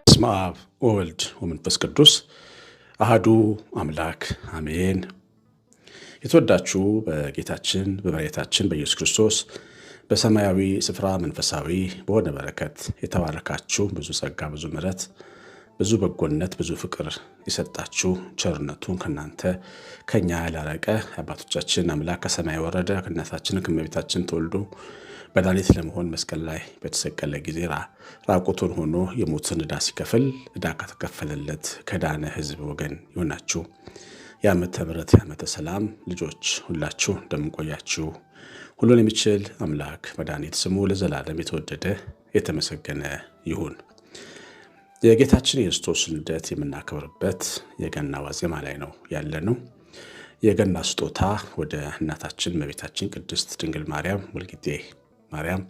በስመ አብ ወወልድ ወመንፈስ ቅዱስ አሐዱ አምላክ አሜን። የተወዳችሁ በጌታችን በመድኃኒታችን በኢየሱስ ክርስቶስ በሰማያዊ ስፍራ መንፈሳዊ በሆነ በረከት የተባረካችሁ ብዙ ጸጋ፣ ብዙ ምሕረት፣ ብዙ በጎነት፣ ብዙ ፍቅር የሰጣችሁ ቸርነቱን ከኛ ያላረቀ አባቶቻችን አምላክ ከሰማይ ወረደ ከእናታችን ከእመቤታችን ተወልዶ መድኃኒት ለመሆን መስቀል ላይ በተሰቀለ ጊዜ ራቁቱን ሆኖ የሞትን ዕዳ ሲከፍል ዕዳ ከተከፈለለት ከዳነ ሕዝብ ወገን ይሆናችሁ የዓመተ ምሕረት የዓመተ ሰላም ልጆች ሁላችሁ እንደምንቆያችሁ ሁሉን የሚችል አምላክ መድኃኒት ስሙ ለዘላለም የተወደደ የተመሰገነ ይሁን። የጌታችን የክርስቶስ ልደት የምናከብርበት የገና ዋዜማ ላይ ነው ያለነው። የገና ስጦታ ወደ እናታችን እመቤታችን ቅድስት ድንግል ማርያም ወልጊዜ ማርያም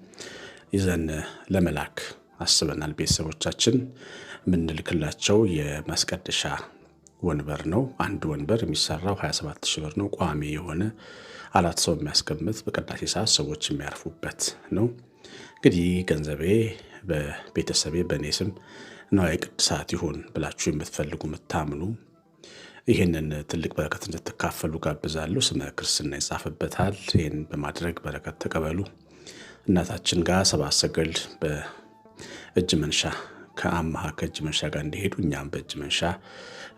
ይዘን ለመላክ አስበናል። ቤተሰቦቻችን የምንልክላቸው የማስቀደሻ ወንበር ነው። አንድ ወንበር የሚሰራው 27,000 ብር ነው። ቋሚ የሆነ 4 ሰው የሚያስቀምጥ በቅዳሴ ሰዓት ሰዎች የሚያርፉበት ነው። እንግዲህ ገንዘቤ በቤተሰቤ በእኔ ስም ንዋየ ቅድሳት ይሁን ብላችሁ የምትፈልጉ የምታምኑ ይህንን ትልቅ በረከት እንድትካፈሉ ጋብዛለሁ። ስመ ክርስትና ይጻፍበታል። ይህን በማድረግ በረከት ተቀበሉ። እናታችን ጋር ሰብአ ሰገል በእጅ መንሻ ከአማሃ ከእጅ መንሻ ጋር እንዲሄዱ እኛም በእጅ መንሻ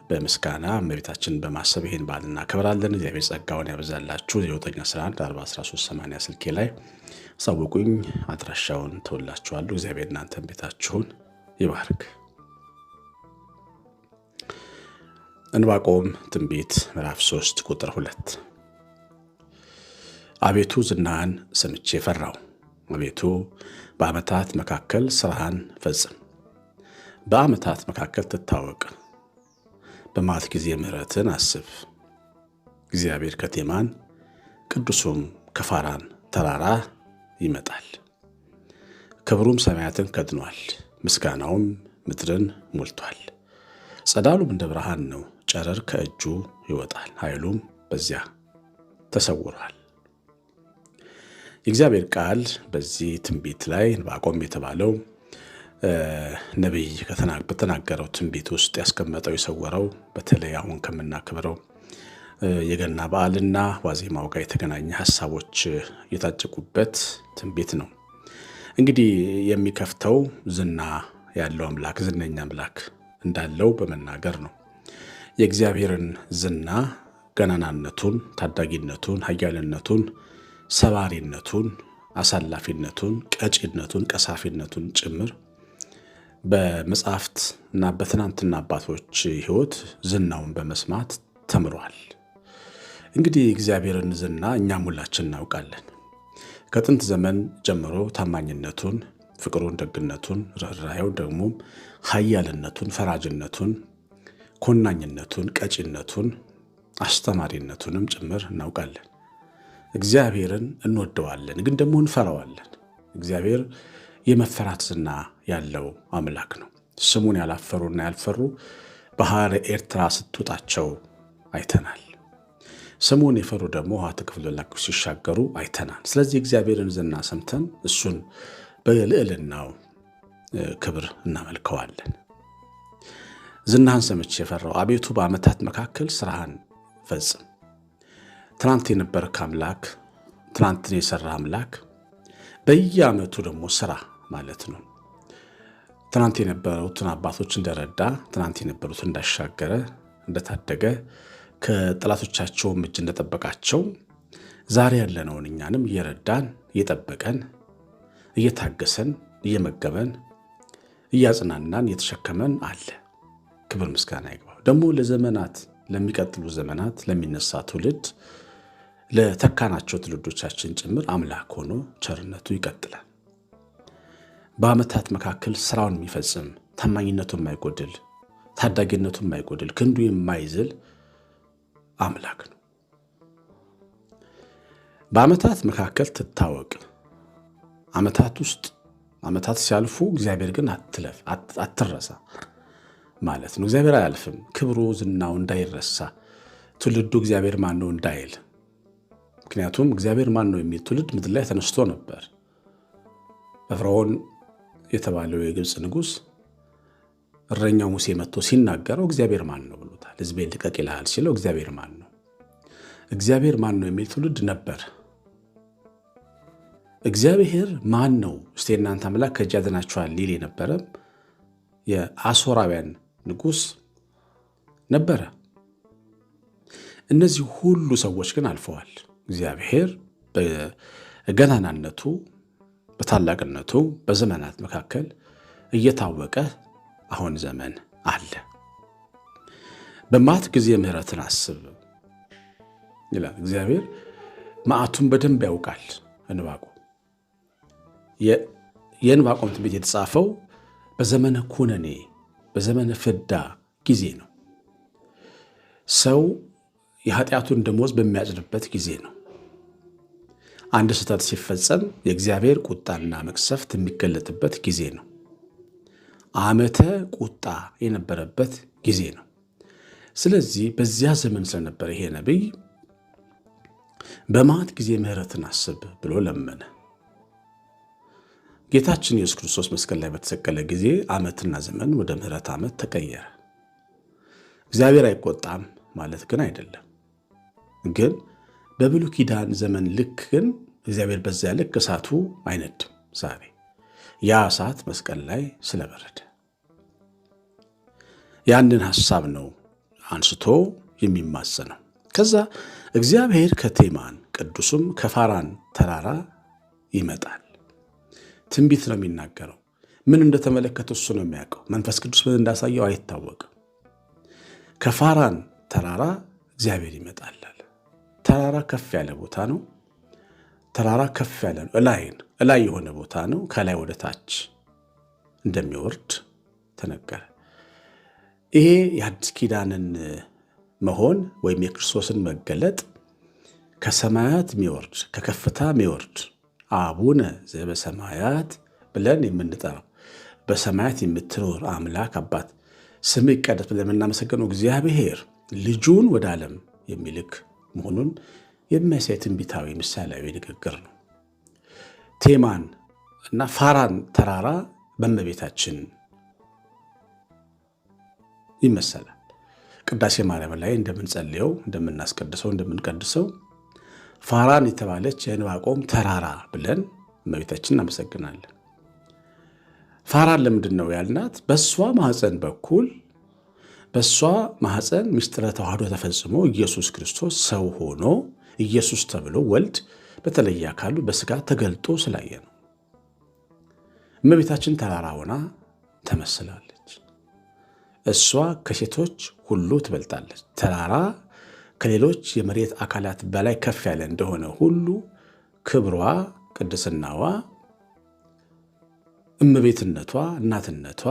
በምስጋና እመቤታችንን በማሰብ ይህን በዓል እናከብራለን። እግዚአብሔር ጸጋውን ያበዛላችሁ። 9114138 ስልኬ ላይ ሳውቁኝ አድራሻውን ተወላችኋለሁ። እግዚአብሔር እናንተን ቤታችሁን ይባርክ። ዕንባቆም ትንቢት ምዕራፍ 3 ቁጥር 2 አቤቱ ዝናህን ሰምቼ ፈራሁ። አቤቱ በዓመታት መካከል ሥራህን ፈጽም። በዓመታት መካከል ትታወቅ። በመዓት ጊዜ ምሕረትን አስብ። እግዚአብሔር ከቴማን ቅዱሱም ከፋራን ተራራ ይመጣል። ክብሩም ሰማያትን ከድኗል፣ ምስጋናውም ምድርን ሞልቷል። ጸዳሉም እንደ ብርሃን ነው፣ ጨረር ከእጁ ይወጣል፣ ኃይሉም በዚያ ተሰውሯል። የእግዚአብሔር ቃል በዚህ ትንቢት ላይ ዕንባቆም የተባለው ነቢይ በተናገረው ትንቢት ውስጥ ያስቀመጠው የሰወረው በተለይ አሁን ከምናከብረው የገና በዓልና ዋዜማው ጋር የተገናኘ ሀሳቦች የታጨቁበት ትንቢት ነው። እንግዲህ የሚከፍተው ዝና ያለው አምላክ ዝነኛ አምላክ እንዳለው በመናገር ነው። የእግዚአብሔርን ዝና ገናናነቱን፣ ታዳጊነቱን፣ ኃያልነቱን፣ ሰባሪነቱን፣ አሳላፊነቱን፣ ቀጪነቱን፣ ቀሳፊነቱን ጭምር በመጽሐፍት እና በትናንትና አባቶች ሕይወት ዝናውን በመስማት ተምሯል። እንግዲህ እግዚአብሔርን ዝና እኛም ሁላችን እናውቃለን። ከጥንት ዘመን ጀምሮ ታማኝነቱን፣ ፍቅሩን፣ ደግነቱን፣ ርኅራኄው ደግሞ ኃያልነቱን፣ ፈራጅነቱን፣ ኮናኝነቱን፣ ቀጪነቱን፣ አስተማሪነቱንም ጭምር እናውቃለን። እግዚአብሔርን እንወደዋለን፣ ግን ደግሞ እንፈራዋለን። እግዚአብሔር የመፈራት ዝና ያለው አምላክ ነው። ስሙን ያላፈሩና ያልፈሩ ባሕረ ኤርትራ ስትውጣቸው አይተናል። ስሙን የፈሩ ደግሞ ውሃ ተከፍሎላቸው ሲሻገሩ አይተናል። ስለዚህ እግዚአብሔርን ዝና ሰምተን እሱን በልዕልናው ክብር እናመልከዋለን። ዝናህን ሰምቼ የፈራው አቤቱ በዓመታት መካከል ሥራህን ፈጽም። ትናንት የነበርክ አምላክ፣ ትናንትን የሠራ አምላክ በየዓመቱ ደግሞ ሥራ ማለት ነው። ትናንት የነበሩትን አባቶች እንደረዳ፣ ትናንት የነበሩትን እንዳሻገረ፣ እንደታደገ፣ ከጠላቶቻቸውም እጅ እንደጠበቃቸው ዛሬ ያለነውን እኛንም እየረዳን እየጠበቀን እየታገሰን እየመገበን እያጽናናን እየተሸከመን አለ። ክብር ምስጋና ይግባው። ደግሞ ለዘመናት ለሚቀጥሉ ዘመናት ለሚነሳ ትውልድ ለተካናቸው ትውልዶቻችን ጭምር አምላክ ሆኖ ቸርነቱ ይቀጥላል። በዓመታት መካከል ስራውን የሚፈጽም ታማኝነቱ የማይጎድል ታዳጊነቱ የማይጎድል ክንዱ የማይዝል አምላክ ነው። በዓመታት መካከል ትታወቅ። ዓመታት ሲያልፉ እግዚአብሔር ግን አትረሳ ማለት ነው። እግዚአብሔር አያልፍም። ክብሩ ዝናው እንዳይረሳ ትውልዱ እግዚአብሔር ማን ነው እንዳይል ምክንያቱም እግዚአብሔር ማን ነው የሚል ትውልድ ምድር ላይ ተነስቶ ነበር። በፈርዖን የተባለው የግብፅ ንጉሥ እረኛው ሙሴ መጥቶ ሲናገረው እግዚአብሔር ማን ነው ብሎታል። ሕዝቤን ልቀቅ ይልሃል ሲለው እግዚአብሔር ማን ነው? እግዚአብሔር ማን ነው የሚል ትውልድ ነበር። እግዚአብሔር ማን ነው እስቲ እናንተ አምላክ ከእጅ ያድናችኋል ሊል የነበረም የአሦራውያን ንጉሥ ነበረ። እነዚህ ሁሉ ሰዎች ግን አልፈዋል። እግዚአብሔር በገናናነቱ በታላቅነቱ በዘመናት መካከል እየታወቀ አሁን ዘመን አለ። በመዓት ጊዜ ምሕረትን አስብ ይላል እግዚአብሔር። መዓቱን በደንብ ያውቃል። የዕንባቆም ትንቢት የተጻፈው በዘመነ ኩነኔ በዘመነ ፍዳ ጊዜ ነው። ሰው የኃጢአቱን ደሞዝ በሚያጭድበት ጊዜ ነው። አንድ ስህተት ሲፈጸም የእግዚአብሔር ቁጣና መቅሰፍት የሚገለጥበት ጊዜ ነው። ዓመተ ቁጣ የነበረበት ጊዜ ነው። ስለዚህ በዚያ ዘመን ስለነበረ ይሄ ነቢይ በመዓት ጊዜ ምሕረትን አስብ ብሎ ለመነ። ጌታችን ኢየሱስ ክርስቶስ መስቀል ላይ በተሰቀለ ጊዜ ዓመትና ዘመን ወደ ምሕረት ዓመት ተቀየረ። እግዚአብሔር አይቆጣም ማለት ግን አይደለም። ግን በብሉይ ኪዳን ዘመን ልክ ግን እግዚአብሔር በዚያ ልክ እሳቱ አይነድም። ዛሬ ያ እሳት መስቀል ላይ ስለበረደ ያንን ሐሳብ ነው አንስቶ የሚማጸነው። ከዛ እግዚአብሔር ከቴማን ቅዱሱም ከፋራን ተራራ ይመጣል። ትንቢት ነው የሚናገረው። ምን እንደተመለከተ እሱ ነው የሚያውቀው። መንፈስ ቅዱስ ምን እንዳሳየው አይታወቅም። ከፋራን ተራራ እግዚአብሔር ይመጣል። ተራራ ከፍ ያለ ቦታ ነው። ተራራ ከፍ ያለ ነው። እላይ የሆነ ቦታ ነው። ከላይ ወደ ታች እንደሚወርድ ተነገረ። ይሄ የአዲስ ኪዳንን መሆን ወይም የክርስቶስን መገለጥ ከሰማያት የሚወርድ ከከፍታ የሚወርድ አቡነ ዘበሰማያት ብለን የምንጠራው በሰማያት የምትኖር አምላክ አባት ስም ይቀደስ ብለን የምናመሰግነው እግዚአብሔር ልጁን ወደ ዓለም የሚልክ መሆኑን የሚያሳይ ትንቢታዊ ምሳሌያዊ ንግግር ነው። ቴማን እና ፋራን ተራራ በእመቤታችን ይመሰላል። ቅዳሴ ማርያም ላይ እንደምንጸልየው እንደምናስቀድሰው እንደምንቀድሰው ፋራን የተባለች የዕንባቆም ተራራ ብለን እመቤታችን እናመሰግናለን። ፋራን ለምንድን ነው ያልናት? በእሷ ማኅፀን በኩል በእሷ ማኅፀን ምስጢረ ተዋህዶ ተፈጽሞ ኢየሱስ ክርስቶስ ሰው ሆኖ ኢየሱስ ተብሎ ወልድ በተለየ አካሉ በሥጋ ተገልጦ ስላየ ነው። እመቤታችን ተራራ ሆና ተመስላለች። እሷ ከሴቶች ሁሉ ትበልጣለች። ተራራ ከሌሎች የመሬት አካላት በላይ ከፍ ያለ እንደሆነ ሁሉ ክብሯ፣ ቅድስናዋ፣ እመቤትነቷ፣ እናትነቷ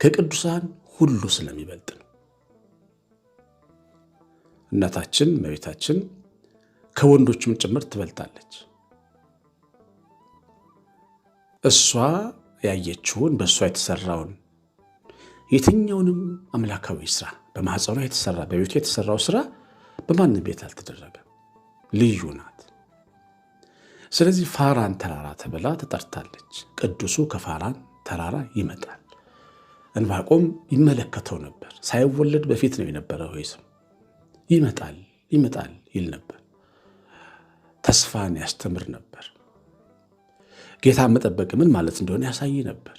ከቅዱሳን ሁሉ ስለሚበልጥ ነው። እናታችን እመቤታችን ከወንዶችም ጭምር ትበልጣለች። እሷ ያየችውን በእሷ የተሰራውን የትኛውንም አምላካዊ ስራ በማኅፀኗ የተሰራ በቤቱ የተሰራው ስራ በማንም ቤት አልተደረገም። ልዩ ናት። ስለዚህ ፋራን ተራራ ተብላ ተጠርታለች። ቅዱሱ ከፋራን ተራራ ይመጣል። ዕንባቆም ይመለከተው ነበር። ሳይወለድ በፊት ነው የነበረው ስም። ይመጣል ይመጣል ይል ነበር። ተስፋን ያስተምር ነበር። ጌታ መጠበቅ ምን ማለት እንደሆነ ያሳይ ነበር።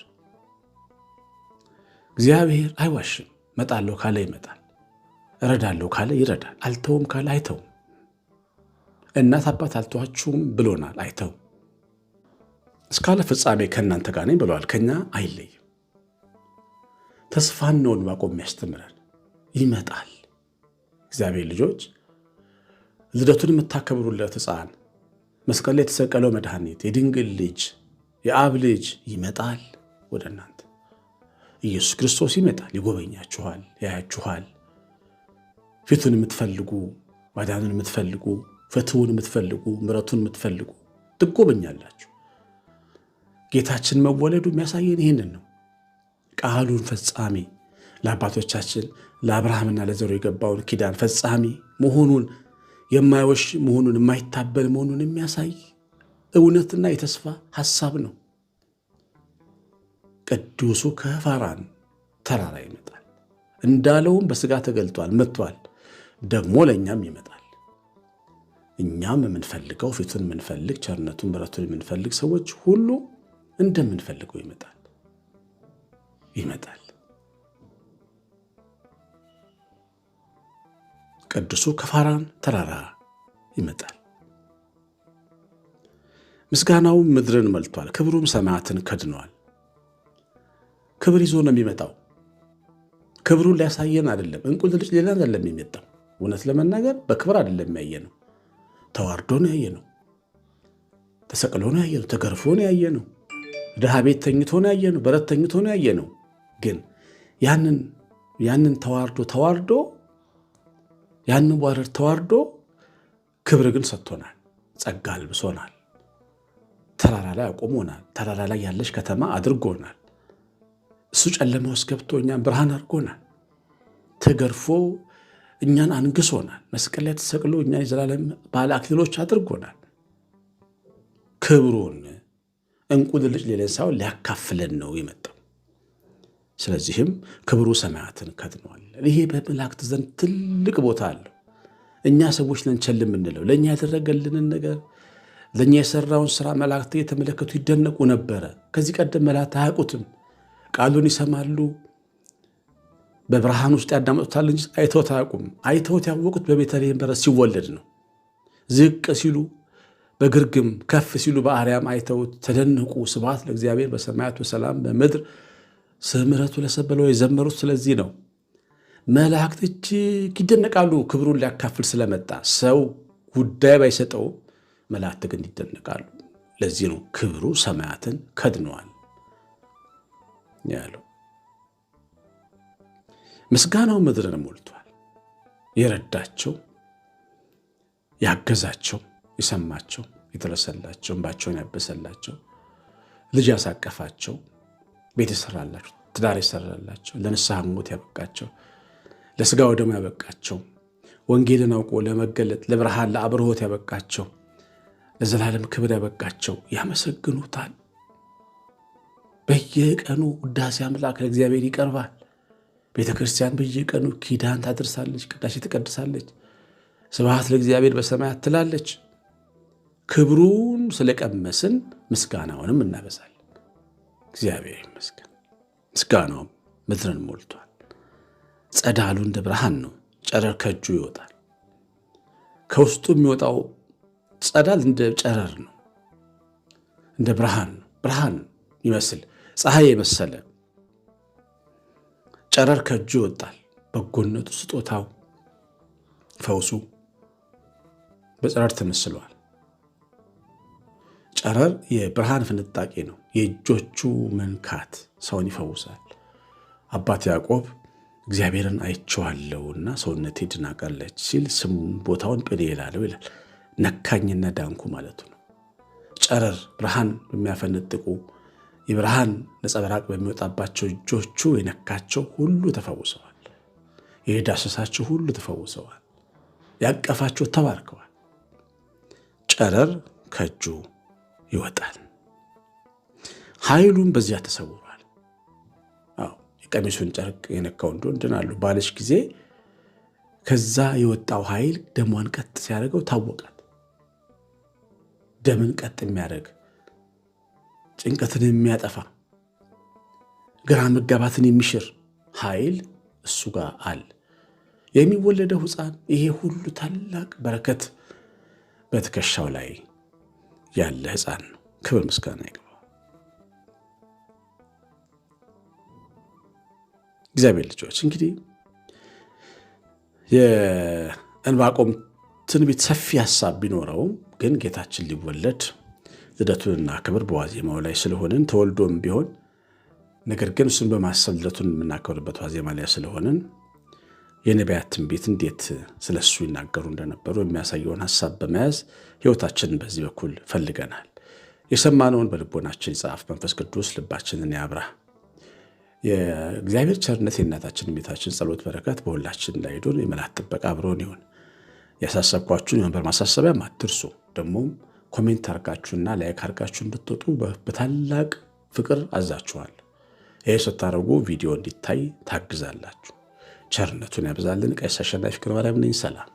እግዚአብሔር አይዋሽም። መጣለሁ ካለ ይመጣል። እረዳለሁ ካለ ይረዳል። አልተውም ካለ አይተውም። እናት አባት አልተዋችሁም ብሎናል፣ አይተውም። እስካለ ፍጻሜ ከእናንተ ጋር ነኝ ብለዋል። ከኛ አይለይም። ተስፋን ነው ዕንባቆም የሚያስተምረን። ይመጣል። እግዚአብሔር ልጆች ልደቱን የምታከብሩለት ሕፃን መስቀል ላይ የተሰቀለው መድኃኒት የድንግል ልጅ የአብ ልጅ ይመጣል ወደ እናንተ። ኢየሱስ ክርስቶስ ይመጣል። ይጎበኛችኋል፣ ያያችኋል። ፊቱን የምትፈልጉ ማዳኑን የምትፈልጉ ፍትሑን የምትፈልጉ ምሕረቱን የምትፈልጉ ትጎበኛላችሁ። ጌታችን መወለዱ የሚያሳየን ይህንን ነው። ቃሉን ፈጻሚ ለአባቶቻችን ለአብርሃምና ለዘሩ የገባውን ኪዳን ፈጻሚ መሆኑን የማይወሽ መሆኑን የማይታበል መሆኑን የሚያሳይ እውነትና የተስፋ ሐሳብ ነው። ቅዱሱ ከፋራን ተራራ ይመጣል እንዳለውም በሥጋ ተገልጧል፣ መጥቷል። ደግሞ ለእኛም ይመጣል። እኛም የምንፈልገው ፊቱን የምንፈልግ ቸርነቱን ምሕረቱን የምንፈልግ ሰዎች ሁሉ እንደምንፈልገው ይመጣል። ቅዱሱ ከፋራን ተራራ ይመጣል። ምስጋናው ምድርን መልቷል፣ ክብሩም ሰማያትን ከድኗል። ክብር ይዞ ነው የሚመጣው። ክብሩን ሊያሳየን አይደለም። እንቁልልጭ ሌላ አይደለም የሚመጣው። እውነት ለመናገር በክብር አይደለም ያየነው። ተዋርዶ ነው ያየነው። ተሰቅሎ ነው ያየነው። ተገርፎ ነው ያየነው። ድሃ ቤት ተኝቶ ነው ያየነው። በረት ተኝቶ ነው ያየነው። ግን ያንን ተዋርዶ ያንን ዋረድ ተዋርዶ ክብር ግን ሰጥቶናል። ጸጋ አልብሶናል። ተራራ ላይ አቆሞናል። ተራራ ላይ ያለች ከተማ አድርጎናል። እሱ ጨለማ ውስጥ ገብቶ እኛን ብርሃን አድርጎናል። ተገርፎ እኛን አንግሶናል። መስቀል ላይ ተሰቅሎ እኛን የዘላለም ባለ አክሊሎች አድርጎናል። ክብሩን እንቁልልጭ ሌላ ሳይሆን ሊያካፍለን ነው የመጣው። ስለዚህም ክብሩ ሰማያትን ከድኗል። ይሄ በመላእክት ዘንድ ትልቅ ቦታ አለው። እኛ ሰዎች ነን ቸል የምንለው። ለእኛ ያደረገልንን ነገር ለእኛ የሰራውን ስራ መላእክት እየተመለከቱ ይደነቁ ነበረ። ከዚህ ቀደም መላእክት አያውቁትም። ቃሉን ይሰማሉ፣ በብርሃን ውስጥ ያዳምጡታል እንጂ አይተውት አያውቁም። አይተውት ያወቁት በቤተልሔም በረት ሲወለድ ነው። ዝቅ ሲሉ በግርግም ከፍ ሲሉ በአርያም አይተውት ተደነቁ። ስብሐት ለእግዚአብሔር በሰማያት ወሰላም በምድር ምሕረቱ ለሰብእ ብለው የዘመሩት ስለዚህ ነው። መላእክት እጅግ ይደነቃሉ ክብሩን ሊያካፍል ስለመጣ። ሰው ጉዳይ ባይሰጠውም መላእክት ግን ይደነቃሉ። ለዚህ ነው ክብሩ ሰማያትን ከድነዋል ያለው። ምስጋናው ምድርን ሞልቷል። የረዳቸው፣ ያገዛቸው፣ የሰማቸው፣ የተረሰላቸው፣ እንባቸውን ያበሰላቸው፣ ልጅ ያሳቀፋቸው፣ ቤት የሰራላቸው፣ ትዳር የሰራላቸው፣ ለንስሐ ሞት ያበቃቸው፣ ለሥጋ ወደሙ ያበቃቸው፣ ወንጌልን አውቆ ለመገለጥ ለብርሃን ለአብርሆት ያበቃቸው፣ ለዘላለም ክብር ያበቃቸው ያመሰግኑታል። በየቀኑ ውዳሴ አምላክ ለእግዚአብሔር ይቀርባል። ቤተ ክርስቲያን በየቀኑ ኪዳን ታደርሳለች፣ ቅዳሴ ትቀድሳለች፣ ስብሐት ለእግዚአብሔር በሰማያት ትላለች። ክብሩን ስለቀመስን ምስጋናውንም እናበዛለን። እግዚአብሔር ይመስገን። ምስጋናውም ምድርን ሞልቷል። ጸዳሉ እንደ ብርሃን ነው፣ ጨረር ከእጁ ይወጣል። ከውስጡ የሚወጣው ጸዳል እንደ ጨረር ነው፣ እንደ ብርሃን ነው። ብርሃን ይመስል ፀሐይ የመሰለ ጨረር ከእጁ ይወጣል። በጎነቱ፣ ስጦታው፣ ፈውሱ በጨረር ተመስሏል። ጨረር የብርሃን ፍንጣቄ ነው። የእጆቹ መንካት ሰውን ይፈውሳል። አባት ያዕቆብ እግዚአብሔርን አይቼዋለሁና ሰውነቴ ድና ቀረች ሲል ስሙን ቦታውን ጵኒኤል አለው ይላል። ነካኝና ዳንኩ ማለቱ ነው። ጨረር ብርሃን በሚያፈነጥቁ የብርሃን ነጸብራቅ በሚወጣባቸው እጆቹ የነካቸው ሁሉ ተፈውሰዋል። የዳሰሳቸው ሁሉ ተፈውሰዋል። ያቀፋቸው ተባርከዋል። ጨረር ከእጁ ይወጣል። ኃይሉም በዚያ ተሰውሯል። የቀሚሱን ጨርቅ የነካው እንደሆነ ድናሉ ባለች ጊዜ ከዛ የወጣው ኃይል ደሟን ቀጥ ሲያደርገው ታወቃት። ደምን ቀጥ የሚያደርግ ጭንቀትን የሚያጠፋ ግራ መጋባትን የሚሽር ኃይል እሱ ጋር አለ። የሚወለደው ሕፃን ይሄ ሁሉ ታላቅ በረከት በትከሻው ላይ ያለ ሕፃን ነው። ክብር ምስጋና ይግባው። እግዚአብሔር ልጆች እንግዲህ የዕንባቆም ትንቢት ሰፊ ሀሳብ ቢኖረውም ግን ጌታችን ሊወለድ ልደቱንና ክብር በዋዜማው ላይ ስለሆንን ተወልዶም ቢሆን ነገር ግን እሱን በማሰብ ልደቱን የምናከብርበት ዋዜማ ላይ ስለሆንን የነቢያት ትንቢት እንዴት ስለሱ ይናገሩ እንደነበሩ የሚያሳየውን ሀሳብ በመያዝ ሕይወታችንን በዚህ በኩል ፈልገናል። የሰማነውን በልቦናችን ይጻፍ። መንፈስ ቅዱስ ልባችንን ያብራ። የእግዚአብሔር ቸርነት የእናታችን ቤታችን ጸሎት በረከት በሁላችን ላይ ይሁን። የመላእክት ጥበቃ አብሮን ይሁን። ያሳሰብኳችሁን የመንበር ማሳሰቢያም አትርሱ። ደግሞም ኮሜንት አርጋችሁና ላይክ አርጋችሁ እንድትወጡ በታላቅ ፍቅር አዛችኋል። ይህ ስታደርጉ ቪዲዮ እንዲታይ ታግዛላችሁ። ቸርነቱን ያብዛልን። ቀሲስ አሸናፊ ገብረማርያም ነኝ። ሰላም